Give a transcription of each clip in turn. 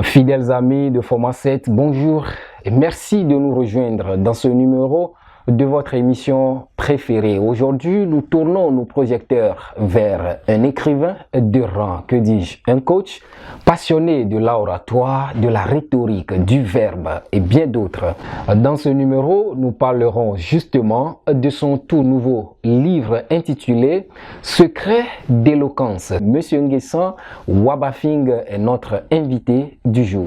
Fidèles amis de Format 7, bonjour et merci de nous rejoindre dans ce numéro de votre émission préférée. Aujourd'hui, nous tournons nos projecteurs vers un écrivain de rang, que dis-je, un coach passionné de l'oratoire, de la rhétorique, du verbe et bien d'autres. Dans ce numéro, nous parlerons justement de son tout nouveau livre intitulé « Secret d'éloquence ». Monsieur Nguessan Wabafing est notre invité du jour.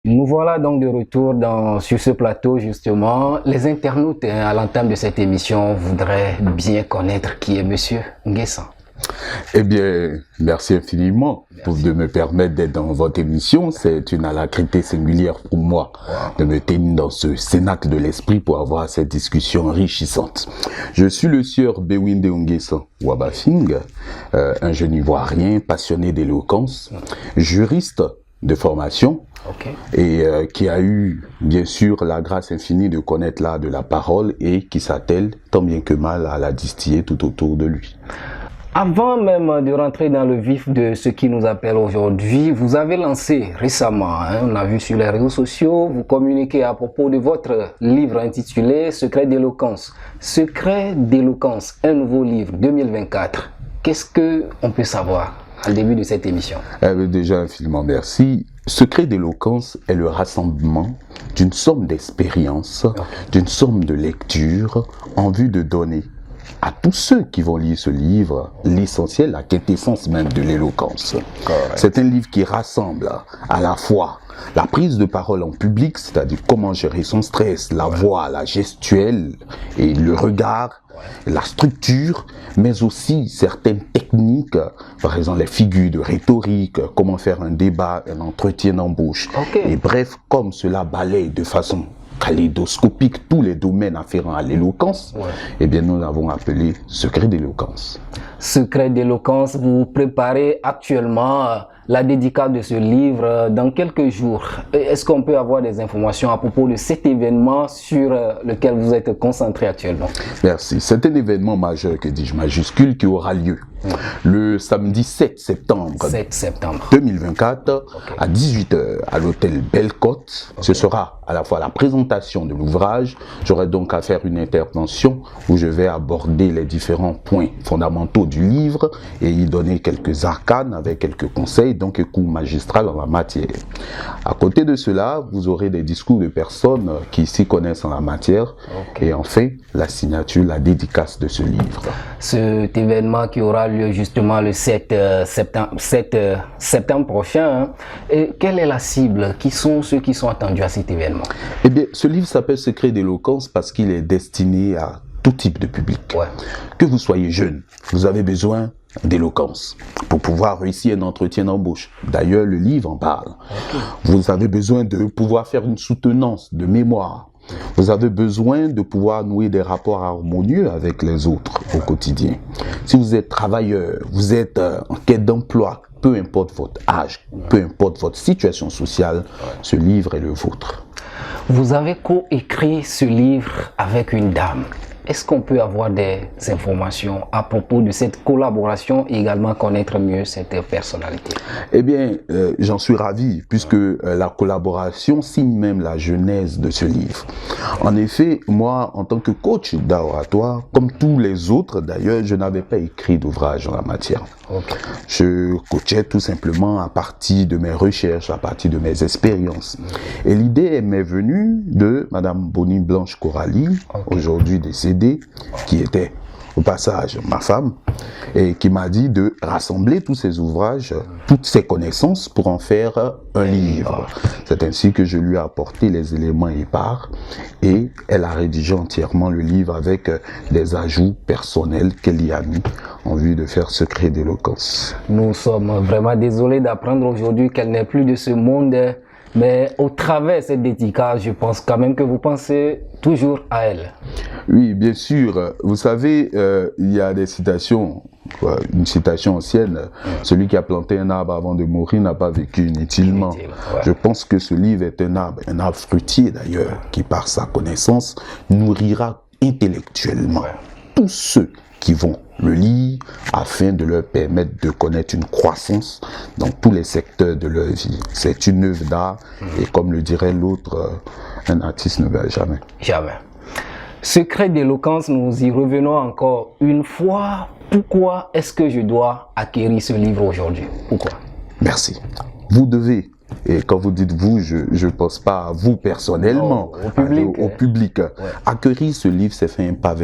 Nous voilà donc de retour sur ce plateau justement. Les internautes à l'entame de cette émission voudraient bien connaître qui est Monsieur Nguessan. Eh bien, merci infiniment de me permettre d'être dans votre émission. C'est une alacrité singulière pour moi de me tenir dans ce cénacle de l'esprit pour avoir cette discussion enrichissante. Je suis le sieur Bewinde Nguessan Wabafing, un jeune ivoirien passionné d'éloquence, juriste de formation, et qui a eu bien sûr la grâce infinie de connaître l'art de la parole et qui s'attelle tant bien que mal à la distiller tout autour de lui. Avant même de rentrer dans le vif de ce qui nous appelle aujourd'hui, vous avez lancé récemment, on a vu sur les réseaux sociaux, vous communiquez à propos de votre livre intitulé « Secret d'éloquence ». Secret d'éloquence, un nouveau livre 2024. Qu'est-ce qu'on peut savoir au début de cette émission? Déjà, infiniment merci. Secret d'éloquence est le rassemblement d'une somme d'expériences, d'une somme de lectures en vue de donner à tous ceux qui vont lire ce livre l'essentiel, la quintessence même de l'éloquence. C'est un livre qui rassemble à la fois la prise de parole en public, c'est-à-dire comment gérer son stress, la voix, la gestuelle et le regard, la structure, mais aussi certaines techniques, par exemple les figures de rhétorique, comment faire un débat, un entretien d'embauche. Et bref, comme cela balaye de façon kaléidoscopique tous les domaines afférents à l'éloquence, eh bien nous l'avons appelé secret d'éloquence. Secret d'éloquence, vous préparez actuellement la dédicace de ce livre dans quelques jours. Est-ce qu'on peut avoir des informations à propos de cet événement sur lequel vous êtes concentré actuellement? Merci. C'est un événement majeur, que dis-je, majuscule, qui aura lieu le samedi 7 septembre 2024 à 18 h à l'hôtel Bellecote. Ce sera à la fois la présentation de l'ouvrage. J'aurai donc à faire une intervention où je vais aborder les différents points fondamentaux du livre et y donner quelques arcanes avec quelques conseils, donc un cours magistral en la matière. À côté de cela, vous aurez des discours de personnes qui s'y connaissent en la matière et enfin la signature, la dédicace de ce livre. Cet événement qui aura lieu justement le 7 septembre prochain, et quelle est la cible? Qui sont ceux qui sont attendus à cet événement? Eh bien, ce livre s'appelle Secret d'éloquence parce qu'il est destiné à tout type de public. Que vous soyez jeune, vous avez besoin d'éloquence pour pouvoir réussir un entretien d'embauche. D'ailleurs, le livre en parle. Vous avez besoin de pouvoir faire une soutenance de mémoire. Vous avez besoin de pouvoir nouer des rapports harmonieux avec les autres au quotidien. Si vous êtes travailleur, vous êtes en quête d'emploi, peu importe votre âge, peu importe votre situation sociale, ce livre est le vôtre. Vous avez co-écrit ce livre avec une dame. Est-ce qu'on peut avoir des informations à propos de cette collaboration et également connaître mieux cette personnalité? Eh bien, j'en suis ravi puisque la collaboration signe même la genèse de ce livre. En effet, moi, en tant que coach d'oratoire, comme tous les autres d'ailleurs, je n'avais pas écrit d'ouvrage en la matière. Je coachais tout simplement à partir de mes recherches, à partir de mes expériences. Et l'idée m'est venue de Madame Bonnie Blanche Coralie, aujourd'hui décédée, qui était au passage ma femme, et qui m'a dit de rassembler tous ces ouvrages, toutes ces connaissances pour en faire un livre. C'est ainsi que je lui ai apporté les éléments épars et elle a rédigé entièrement le livre avec des ajouts personnels qu'elle y a mis en vue de faire Secret d'éloquence. Nous sommes vraiment désolés d'apprendre aujourd'hui qu'elle n'est plus de ce monde. Mais au travers de cette dédicace, je pense quand même que vous pensez toujours à elle. Oui, bien sûr. Vous savez, il y a des citations, une citation ancienne, celui qui a planté un arbre avant de mourir n'a pas vécu inutilement. Ouais. Je pense que ce livre est un arbre fruitier d'ailleurs, qui par sa connaissance nourrira intellectuellement tous ceux qui vont le lire afin de leur permettre de connaître une croissance dans tous les secteurs de leur vie. C'est une œuvre d'art et comme le dirait l'autre, un artiste ne meurt jamais. Jamais. Secret d'éloquence, nous y revenons encore une fois. Pourquoi est-ce que je dois acquérir ce livre aujourd'hui? Pourquoi? Merci. Vous devez, et quand vous dites vous, je ne pense pas à vous personnellement, au public. Acquérir ce livre, c'est faire un pas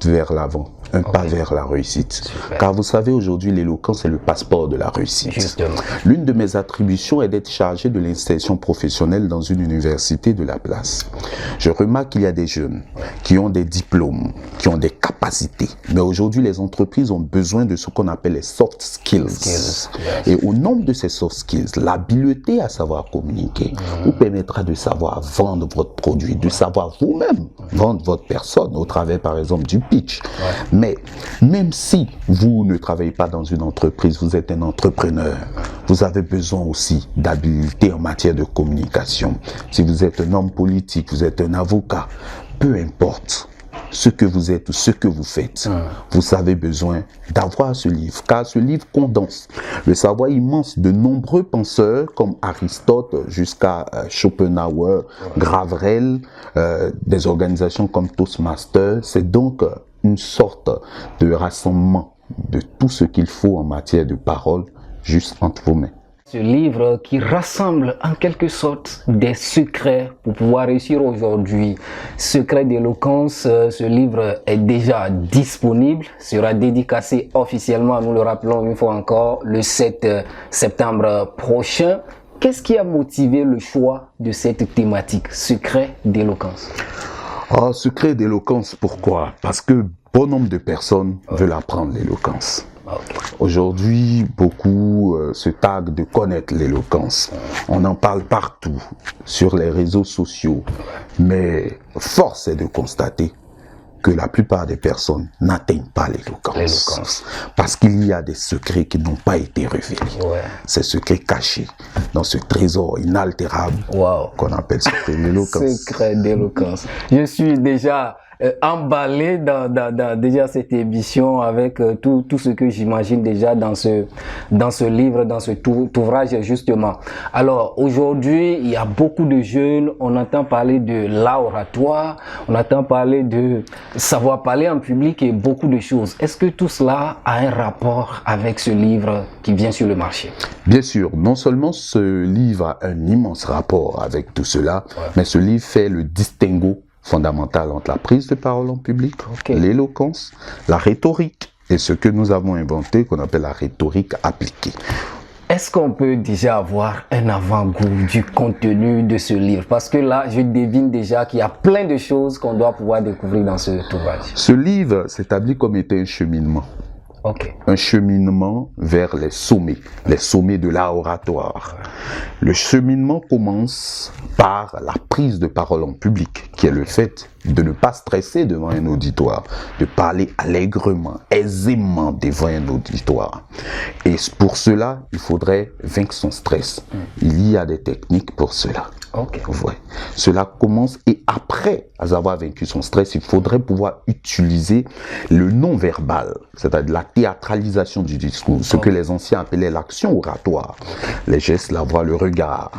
vers l'avant, un pas vers la réussite. Super. Car vous savez, aujourd'hui, l'éloquence est le passeport de la réussite. Justement. L'une de mes attributions est d'être chargé de l'insertion professionnelle dans une université de la place. Je remarque qu'il y a des jeunes qui ont des diplômes, qui ont des capacités. Mais aujourd'hui, les entreprises ont besoin de ce qu'on appelle les soft skills. Et au nombre de ces soft skills, l'habileté à savoir communiquer vous permettra de savoir vendre votre produit, de savoir vous-même vendre votre personne au travers, par exemple, du pitch. Mais même si vous ne travaillez pas dans une entreprise, vous êtes un entrepreneur, vous avez besoin aussi d'habileté en matière de communication. Si vous êtes un homme politique, vous êtes un avocat, peu importe ce que vous êtes ou ce que vous faites, vous avez besoin d'avoir ce livre, car ce livre condense le savoir immense de nombreux penseurs comme Aristote jusqu'à Schopenhauer, Graverel, des organisations comme Toastmasters. C'est donc une sorte de rassemblement de tout ce qu'il faut en matière de parole juste entre vos mains. Ce livre qui rassemble en quelque sorte des secrets pour pouvoir réussir aujourd'hui. Secret d'éloquence, ce livre est déjà disponible, sera dédicacé officiellement, nous le rappelons une fois encore, le 7 septembre prochain. Qu'est-ce qui a motivé le choix de cette thématique, secret d'éloquence? Secret d'éloquence, pourquoi? Parce que bon nombre de personnes veulent apprendre l'éloquence. Aujourd'hui, beaucoup se targuent de connaître l'éloquence. On en parle partout, sur les réseaux sociaux. Mais force est de constater que la plupart des personnes n'atteignent pas l'éloquence. Parce qu'il y a des secrets qui n'ont pas été révélés. Ces secrets cachés dans ce trésor inaltérable qu'on appelle secret d'éloquence. Secret d'éloquence. Je suis déjà emballé dans déjà cette émission avec tout ce que j'imagine déjà dans ce livre, dans cet ouvrage justement. Alors aujourd'hui, il y a beaucoup de jeunes, on entend parler de l'oratoire, on entend parler de savoir parler en public et beaucoup de choses. Est-ce que tout cela a un rapport avec ce livre qui vient sur le marché? Bien sûr, non seulement ce livre a un immense rapport avec tout cela, mais ce livre fait le distinguo fondamental entre la prise de parole en public, l'éloquence, la rhétorique et ce que nous avons inventé qu'on appelle la rhétorique appliquée. Est-ce qu'on peut déjà avoir un avant-goût du contenu de ce livre? Parce que là, je devine déjà qu'il y a plein de choses qu'on doit pouvoir découvrir dans ce ouvrage. Ce livre s'établit comme étant un cheminement. Un cheminement vers les sommets de l'art oratoire. Le cheminement commence par la prise de parole en public, qui est le fait de ne pas stresser devant un auditoire, de parler allègrement, aisément devant un auditoire. Et pour cela, il faudrait vaincre son stress. Il y a des techniques pour cela. Cela commence et après avoir vaincu son stress, il faudrait pouvoir utiliser le non-verbal, c'est-à-dire la théâtralisation du discours, ce que les anciens appelaient l'action oratoire, les gestes, la voix, le regard.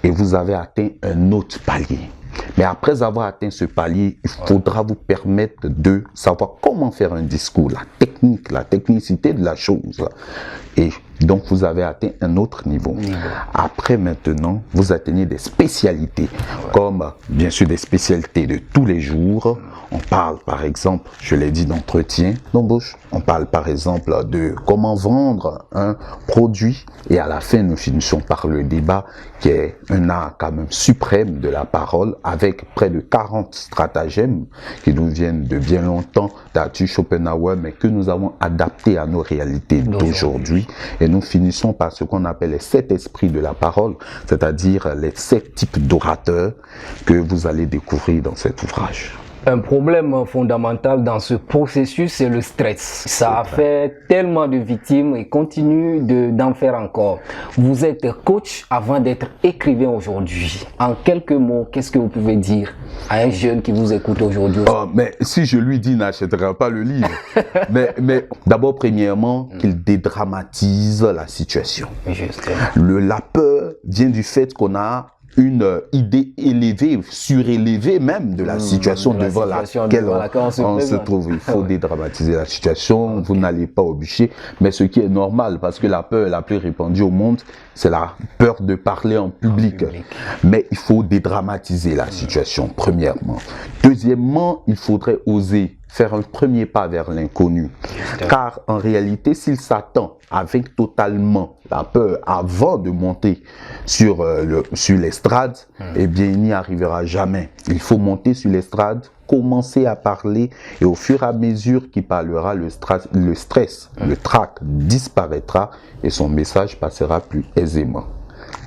Et vous avez atteint un autre palier. Mais après avoir atteint ce palier, il faudra vous permettre de savoir comment faire un discours, la technique, la technicité de la chose. Et donc vous avez atteint un autre niveau. Après maintenant, vous atteignez des spécialités, comme bien sûr des spécialités de tous les jours. On parle par exemple, je l'ai dit, d'entretien d'embauche. On parle par exemple de comment vendre un produit. Et à la fin, nous finissons par le débat qui est un art quand même suprême de la parole avec près de 40 stratagèmes qui nous viennent de bien longtemps d'Arthur Schopenhauer mais que nous avons adapté à nos réalités d'aujourd'hui. Et nous finissons par ce qu'on appelle les 7 esprits de la parole, c'est-à-dire les 7 types d'orateurs que vous allez découvrir dans cet ouvrage. Un problème fondamental dans ce processus, c'est le stress. Ça a fait tellement de victimes et continue d'en faire encore. Vous êtes coach avant d'être écrivain aujourd'hui. En quelques mots, qu'est-ce que vous pouvez dire à un jeune qui vous écoute aujourd'hui? Oh, mais si je lui dis n'achètera pas le livre, mais d'abord, premièrement, qu'il dédramatise la situation. Justement. La peur vient du fait qu'on a une idée élevée, surélevée même de la situation devant laquelle on se trouve. Il faut dédramatiser la situation, vous n'allez pas au bûcher, mais ce qui est normal, parce que la peur la plus répandue au monde, c'est la peur de parler en public. Mais il faut dédramatiser la situation, premièrement. Deuxièmement, il faudrait oser faire un premier pas vers l'inconnu. Car en réalité, s'il s'attend avec totalement la peur avant de monter sur l'estrade, eh bien, il n'y arrivera jamais. Il faut monter sur l'estrade, commencer à parler et au fur et à mesure qu'il parlera, le stress, le trac disparaîtra et son message passera plus aisément.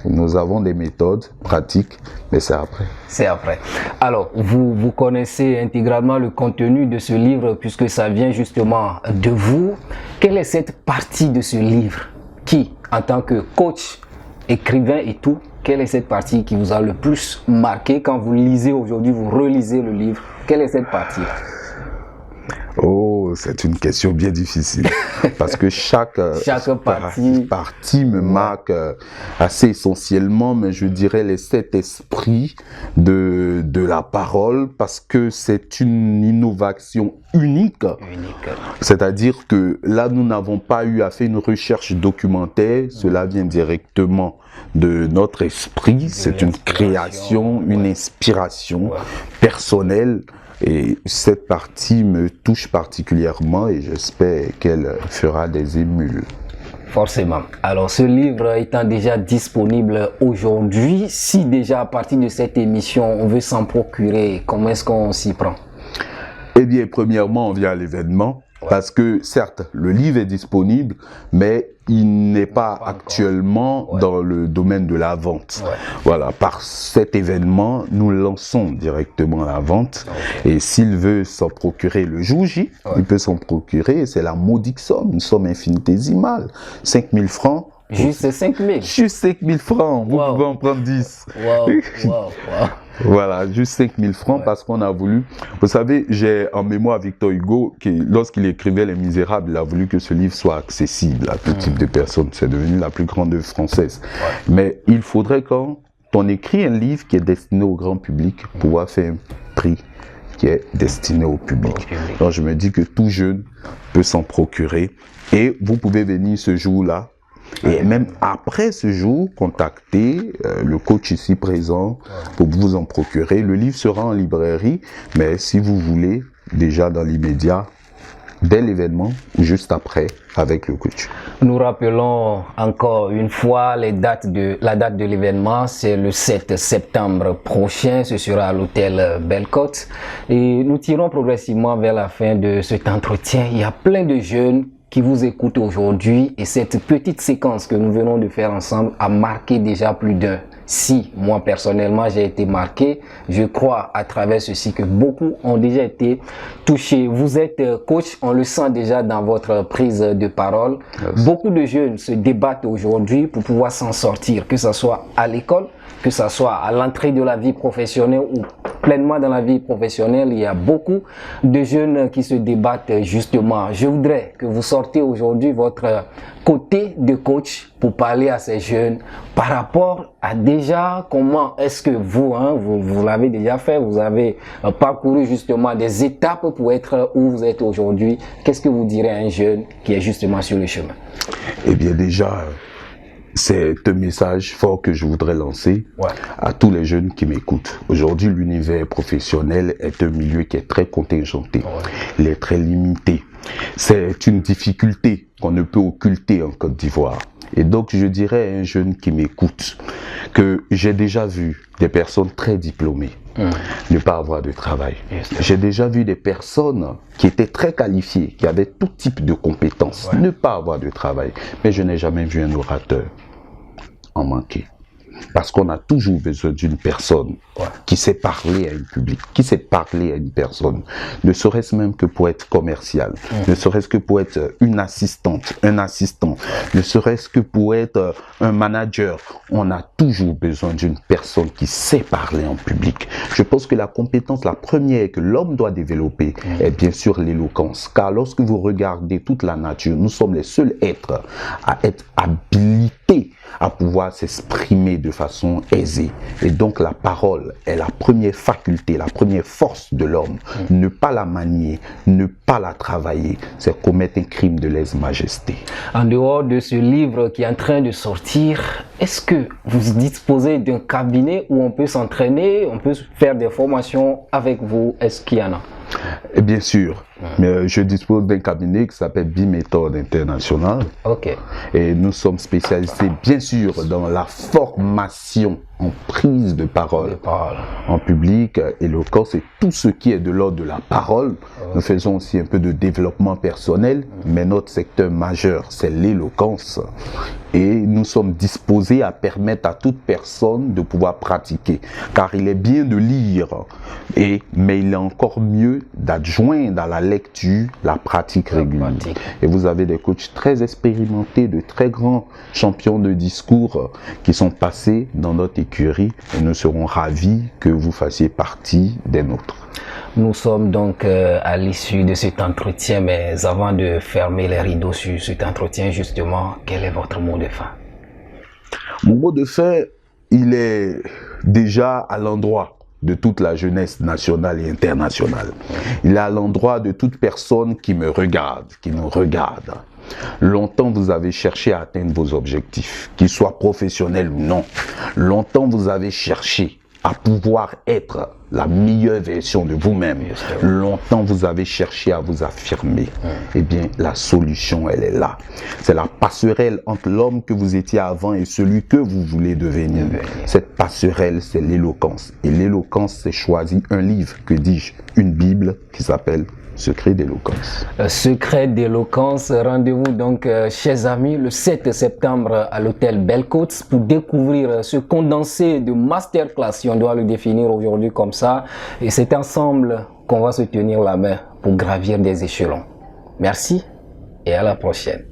Nous avons des méthodes pratiques, mais c'est après. C'est après. Alors, vous connaissez intégralement le contenu de ce livre puisque ça vient justement de vous. Quelle est cette partie de ce livre qui, en tant que coach, écrivain et tout, quelle est cette partie qui vous a le plus marqué quand vous lisez aujourd'hui, vous relisez le livre? Quelle est cette partie? Oh, c'est une question bien difficile parce que chaque partie me marque assez essentiellement, mais je dirais les 7 esprits de la parole parce que c'est une innovation unique. C'est-à-dire que là, nous n'avons pas eu à faire une recherche documentaire, cela vient directement de notre esprit, c'est une création, une inspiration personnelle. Et cette partie me touche particulièrement et j'espère qu'elle fera des émules. Forcément. Alors, ce livre étant déjà disponible aujourd'hui, si déjà à partir de cette émission, on veut s'en procurer, comment est-ce qu'on s'y prend? Eh bien, premièrement, on vient à l'événement. Parce que certes, le livre est disponible, mais il n'est pas actuellement dans le domaine de la vente. Voilà, par cet événement, nous lançons directement la vente. Et s'il veut s'en procurer le jour J, il peut s'en procurer. C'est la modique somme, une somme infinitésimale. 5 000 francs. Juste 5 000. Juste 5 000 francs. Vous pouvez en prendre 10. Voilà, juste 5 000 francs parce qu'on a voulu... Vous savez, j'ai en mémoire Victor Hugo, qui, lorsqu'il écrivait Les Misérables, il a voulu que ce livre soit accessible à tout type de personnes. C'est devenu la plus grande œuvre française. Mais il faudrait, quand on écrit un livre qui est destiné au grand public, pouvoir faire un prix qui est destiné au public. Donc je me dis que tout jeune peut s'en procurer. Et vous pouvez venir ce jour-là. Et même après ce jour, contactez le coach ici présent pour vous en procurer. Le livre sera en librairie, mais si vous voulez, déjà dans l'immédiat, dès l'événement ou juste après avec le coach. Nous rappelons encore une fois la date de l'événement, c'est le 7 septembre prochain, ce sera à l'hôtel Bellecote. Et nous tirons progressivement vers la fin de cet entretien. Il y a plein de jeunes qui vous écoutent aujourd'hui et cette petite séquence que nous venons de faire ensemble a marqué déjà plus d'un. Si moi personnellement j'ai été marqué, je crois à travers ceci que beaucoup ont déjà été touchés. Vous êtes coach, on le sent déjà dans votre prise de parole. Beaucoup de jeunes se débattent aujourd'hui pour pouvoir s'en sortir, que ce soit à l'école, que ce soit à l'entrée de la vie professionnelle ou pleinement dans la vie professionnelle. Il y a beaucoup de jeunes qui se débattent justement. Je voudrais que vous sortez aujourd'hui votre côté de coach pour parler à ces jeunes par rapport à déjà comment est-ce que vous, vous l'avez déjà fait, vous avez parcouru justement des étapes pour être où vous êtes aujourd'hui. Qu'est-ce que vous direz à un jeune qui est justement sur le chemin? Eh bien déjà, c'est un message fort que je voudrais lancer à tous les jeunes qui m'écoutent. Aujourd'hui, l'univers professionnel est un milieu qui est très contingenté. Il est très limité. C'est une difficulté qu'on ne peut occulter en Côte d'Ivoire. Et donc, je dirais à un jeune qui m'écoute que j'ai déjà vu des personnes très diplômées, ne pas avoir de travail. Yes. J'ai déjà vu des personnes qui étaient très qualifiées, qui avaient tout type de compétences, ne pas avoir de travail. Mais je n'ai jamais vu un orateur en manquer. Parce qu'on a toujours besoin d'une personne qui sait parler à un public, qui sait parler à une personne, ne serait-ce même que pour être commercial, ne serait-ce que pour être une assistante, un assistant, ne serait-ce que pour être un manager. On a toujours besoin d'une personne qui sait parler en public. Je pense que la compétence, la première que l'homme doit développer est bien sûr l'éloquence. Car lorsque vous regardez toute la nature, nous sommes les seuls êtres à être habilités à pouvoir s'exprimer de façon aisée. Et donc la parole est la première faculté, la première force de l'homme. Ne pas la manier, ne pas la travailler, c'est commettre un crime de lèse-majesté. En dehors de ce livre qui est en train de sortir, est-ce que vous disposez d'un cabinet où on peut s'entraîner, on peut faire des formations avec vous? Est-ce qu'il y en a? Et bien sûr, mais je dispose d'un cabinet qui s'appelle Biméthode International. Ok. Et nous sommes spécialisés, bien sûr, dans la formation en prise de parole en public, éloquence et tout ce qui est de l'ordre de la parole. Nous faisons aussi un peu de développement personnel, mais notre secteur majeur, c'est l'éloquence. Et nous sommes disposés à permettre à toute personne de pouvoir pratiquer. Car il est bien de lire, mais il est encore mieux d'adjoindre à la lecture la pratique régulière. Et vous avez des coachs très expérimentés, de très grands champions de discours qui sont passés dans notre écurie et nous serons ravis que vous fassiez partie des nôtres. Nous sommes donc à l'issue de cet entretien, mais avant de fermer les rideaux sur cet entretien, justement, quel est votre mot de fin? Mon mot de fin, il est déjà à l'endroit de toute la jeunesse nationale et internationale. Il est à l'endroit de toute personne qui me regarde, qui nous regarde. Longtemps, vous avez cherché à atteindre vos objectifs, qu'ils soient professionnels ou non. Longtemps, vous avez cherché à pouvoir être la meilleure version de vous-même. Longtemps, vous avez cherché à vous affirmer. Eh bien, la solution, elle est là. C'est la passerelle entre l'homme que vous étiez avant et celui que vous voulez devenir. Cette passerelle, c'est l'éloquence. Et l'éloquence, c'est choisir un livre, que dis-je, une Bible qui s'appelle Secret d'éloquence. Secret d'éloquence, rendez-vous donc, chers amis, le 7 septembre à l'hôtel Belle-Côte pour découvrir ce condensé de masterclass, si on doit le définir aujourd'hui comme ça. Et c'est ensemble qu'on va se tenir la main pour gravir des échelons. Merci et à la prochaine.